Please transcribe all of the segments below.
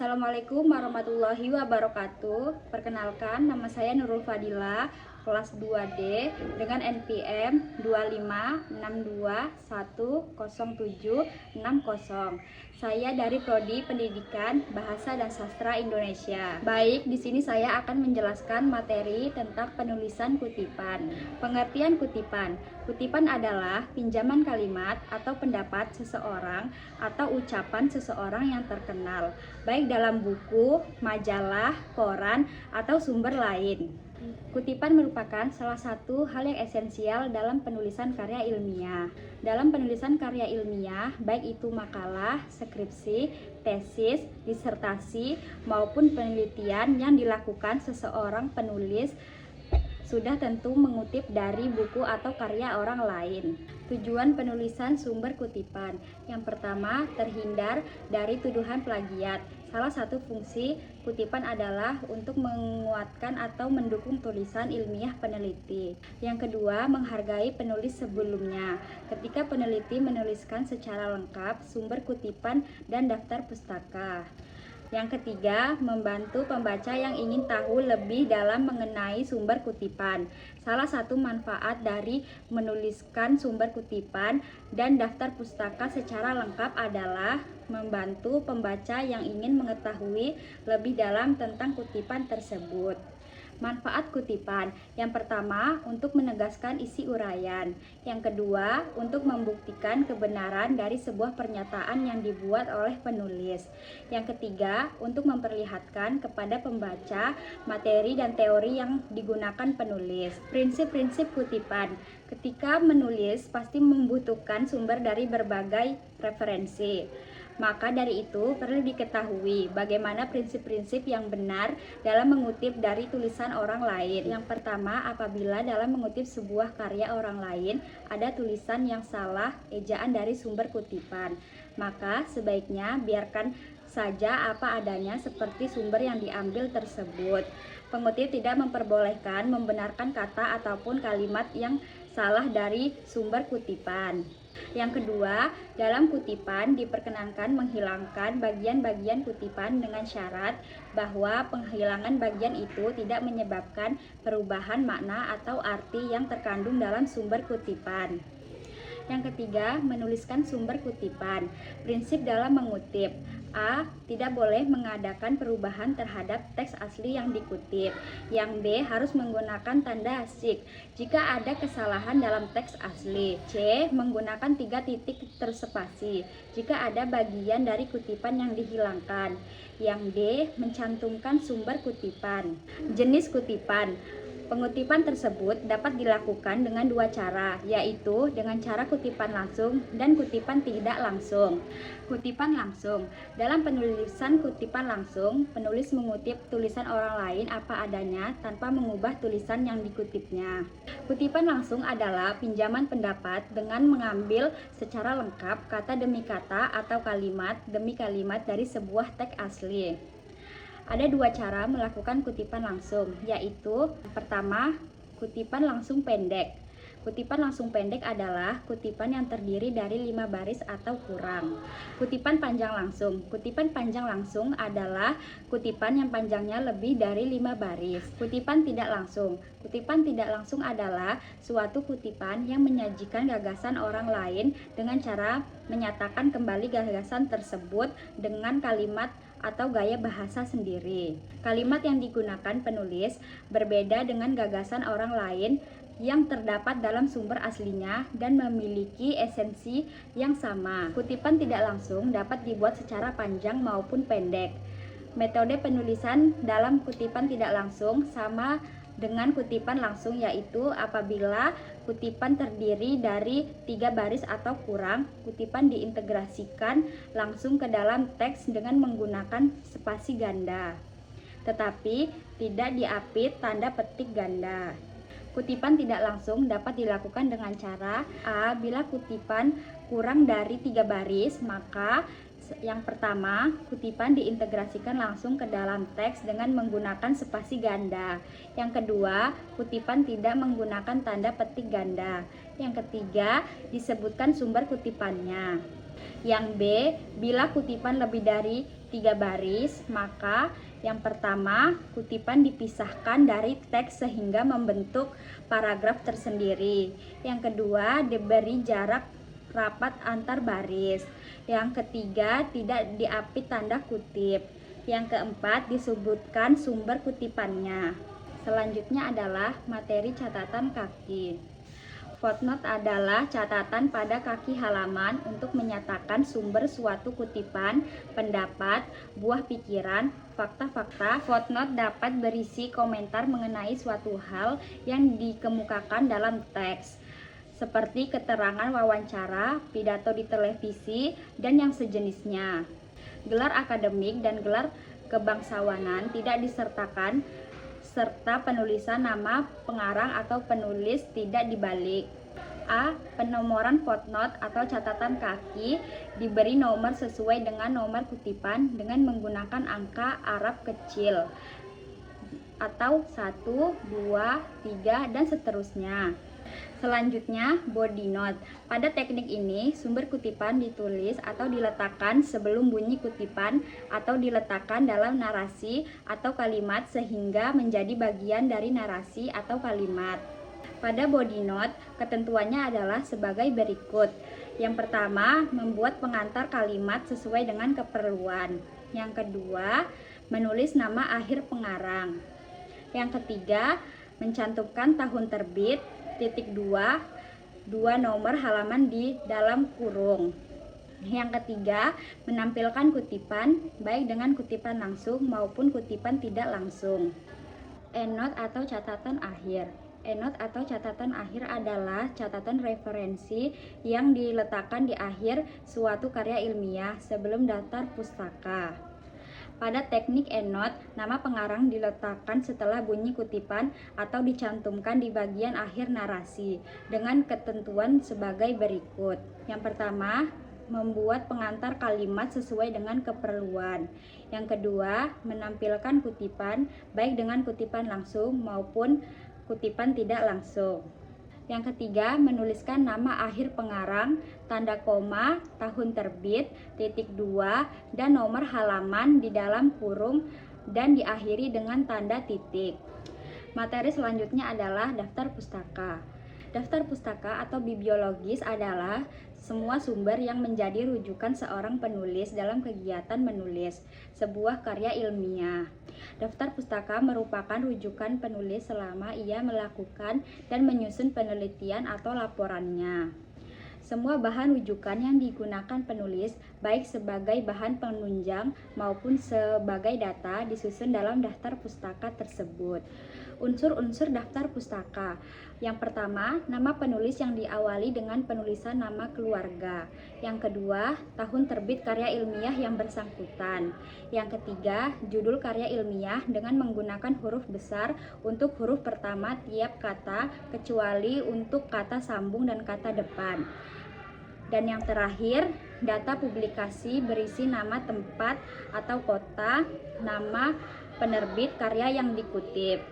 Assalamualaikum warahmatullahi wabarakatuh. Perkenalkan, nama saya Nurul Fadila, kelas 2D dengan NPM 256210760. Saya dari Prodi Pendidikan Bahasa dan Sastra Indonesia. Baik, di sini saya akan menjelaskan materi tentang penulisan kutipan. Pengertian kutipan. Kutipan adalah pinjaman kalimat atau pendapat seseorang atau ucapan seseorang yang terkenal, baik dalam buku, majalah, koran, atau sumber lain. Kutipan merupakan salah satu hal yang esensial dalam penulisan karya ilmiah. Dalam penulisan karya ilmiah, baik itu makalah, skripsi, tesis, disertasi, maupun penelitian yang dilakukan seseorang penulis, sudah tentu mengutip dari buku atau karya orang lain. Tujuan penulisan sumber kutipan. Yang pertama, terhindar dari tuduhan plagiat. Salah satu fungsi kutipan adalah untuk menguatkan atau mendukung tulisan ilmiah peneliti. Yang kedua, menghargai penulis sebelumnya. Ketika peneliti menuliskan secara lengkap sumber kutipan dan daftar pustaka. Yang ketiga, membantu pembaca yang ingin tahu lebih dalam mengenai sumber kutipan. Salah satu manfaat dari menuliskan sumber kutipan dan daftar pustaka secara lengkap adalah membantu pembaca yang ingin mengetahui lebih dalam tentang kutipan tersebut. Manfaat kutipan. Yang pertama, untuk menegaskan isi uraian. Yang kedua, untuk membuktikan kebenaran dari sebuah pernyataan yang dibuat oleh penulis. Yang ketiga, untuk memperlihatkan kepada pembaca materi dan teori yang digunakan penulis. Prinsip-prinsip kutipan. Ketika menulis, pasti membutuhkan sumber dari berbagai referensi. Maka dari itu perlu diketahui bagaimana prinsip-prinsip yang benar dalam mengutip dari tulisan orang lain. Yang pertama, apabila dalam mengutip sebuah karya orang lain ada tulisan yang salah ejaan dari sumber kutipan, maka sebaiknya biarkan saja apa adanya seperti sumber yang diambil tersebut. Pengutip tidak memperbolehkan membenarkan kata ataupun kalimat yang salah dari sumber kutipan. Yang kedua, dalam kutipan diperkenankan menghilangkan bagian-bagian kutipan dengan syarat bahwa penghilangan bagian itu tidak menyebabkan perubahan makna atau arti yang terkandung dalam sumber kutipan. Yang ketiga, menuliskan sumber kutipan. Prinsip dalam mengutip. A. Tidak boleh mengadakan perubahan terhadap teks asli yang dikutip. Yang B. Harus menggunakan tanda hasik jika ada kesalahan dalam teks asli. C. Menggunakan 3 titik terspasi jika ada bagian dari kutipan yang dihilangkan. Yang D. Mencantumkan sumber kutipan. Jenis kutipan. Pengutipan tersebut dapat dilakukan dengan 2 cara, yaitu dengan cara kutipan langsung dan kutipan tidak langsung. Kutipan langsung. Dalam penulisan kutipan langsung, penulis mengutip tulisan orang lain apa adanya tanpa mengubah tulisan yang dikutipnya. Kutipan langsung adalah pinjaman pendapat dengan mengambil secara lengkap kata demi kata atau kalimat demi kalimat dari sebuah teks asli. Ada 2 cara melakukan kutipan langsung, yaitu pertama, kutipan langsung pendek. Kutipan langsung pendek adalah kutipan yang terdiri dari 5 baris atau kurang. Kutipan panjang langsung. Kutipan panjang langsung adalah kutipan yang panjangnya lebih dari 5 baris. Kutipan tidak langsung. Kutipan tidak langsung adalah suatu kutipan yang menyajikan gagasan orang lain dengan cara menyatakan kembali gagasan tersebut dengan kalimat atau gaya bahasa sendiri. Kalimat yang digunakan penulis berbeda dengan gagasan orang lain yang terdapat dalam sumber aslinya dan memiliki esensi yang sama. Kutipan tidak langsung dapat dibuat secara panjang maupun pendek. Metode penulisan dalam kutipan tidak langsung sama dengan kutipan langsung, yaitu apabila kutipan terdiri dari 3 baris atau kurang, kutipan diintegrasikan langsung ke dalam teks dengan menggunakan spasi ganda, tetapi tidak diapit tanda petik ganda. Kutipan tidak langsung dapat dilakukan dengan cara A. Bila kutipan kurang dari 3 baris, maka yang pertama, kutipan diintegrasikan langsung ke dalam teks dengan menggunakan spasi ganda. Yang kedua, kutipan tidak menggunakan tanda petik ganda. Yang ketiga, disebutkan sumber kutipannya. Yang B, bila kutipan lebih dari 3 baris, maka yang pertama, kutipan dipisahkan dari teks sehingga membentuk paragraf tersendiri. Yang kedua, diberi jarak rapat antar baris. Yang ketiga, tidak diapit tanda kutip. Yang keempat, disebutkan sumber kutipannya. Selanjutnya adalah materi catatan kaki. Footnote adalah catatan pada kaki halaman untuk menyatakan sumber suatu kutipan, pendapat, buah pikiran, fakta-fakta. Footnote dapat berisi komentar mengenai suatu hal yang dikemukakan dalam teks, seperti keterangan wawancara, pidato di televisi, dan yang sejenisnya. Gelar akademik dan gelar kebangsawanan tidak disertakan, serta penulisan nama pengarang atau penulis tidak dibalik. A. Penomoran footnote atau catatan kaki diberi nomor sesuai dengan nomor kutipan dengan menggunakan angka Arab kecil atau 1, 2, 3, dan seterusnya. Selanjutnya, body note. Pada teknik ini, sumber kutipan ditulis atau diletakkan sebelum bunyi kutipan atau diletakkan dalam narasi atau kalimat sehingga menjadi bagian dari narasi atau kalimat. Pada body note, ketentuannya adalah sebagai berikut. Yang pertama, membuat pengantar kalimat sesuai dengan keperluan. Yang kedua, menulis nama akhir pengarang. Yang ketiga, mencantumkan tahun terbit, titik 2, nomor halaman di dalam kurung. Yang ketiga, menampilkan kutipan baik dengan kutipan langsung maupun kutipan tidak langsung. Endnote atau catatan akhir. Endnote atau catatan akhir adalah catatan referensi yang diletakkan di akhir suatu karya ilmiah sebelum daftar pustaka. Pada teknik endnote, nama pengarang diletakkan setelah bunyi kutipan atau dicantumkan di bagian akhir narasi dengan ketentuan sebagai berikut. Yang pertama, membuat pengantar kalimat sesuai dengan keperluan. Yang kedua, menampilkan kutipan baik dengan kutipan langsung maupun kutipan tidak langsung. Yang ketiga, menuliskan nama akhir pengarang, tanda koma, tahun terbit, titik 2, dan nomor halaman di dalam kurung dan diakhiri dengan tanda titik. Materi selanjutnya adalah daftar pustaka. Daftar pustaka atau bibliologis adalah semua sumber yang menjadi rujukan seorang penulis dalam kegiatan menulis sebuah karya ilmiah. Daftar pustaka merupakan rujukan penulis selama ia melakukan dan menyusun penelitian atau laporannya. Semua bahan rujukan yang digunakan penulis, baik sebagai bahan penunjang maupun sebagai data, disusun dalam daftar pustaka tersebut. Unsur-unsur daftar pustaka. Yang pertama, nama penulis yang diawali dengan penulisan nama keluarga. Yang kedua, tahun terbit karya ilmiah yang bersangkutan. Yang ketiga, judul karya ilmiah dengan menggunakan huruf besar untuk huruf pertama tiap kata, kecuali untuk kata sambung dan kata depan. Dan yang terakhir, data publikasi berisi nama tempat atau kota, nama penerbit karya yang dikutip.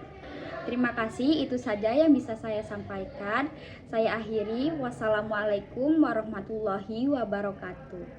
Terima kasih, itu saja yang bisa saya sampaikan. Saya akhiri, wassalamualaikum warahmatullahi wabarakatuh.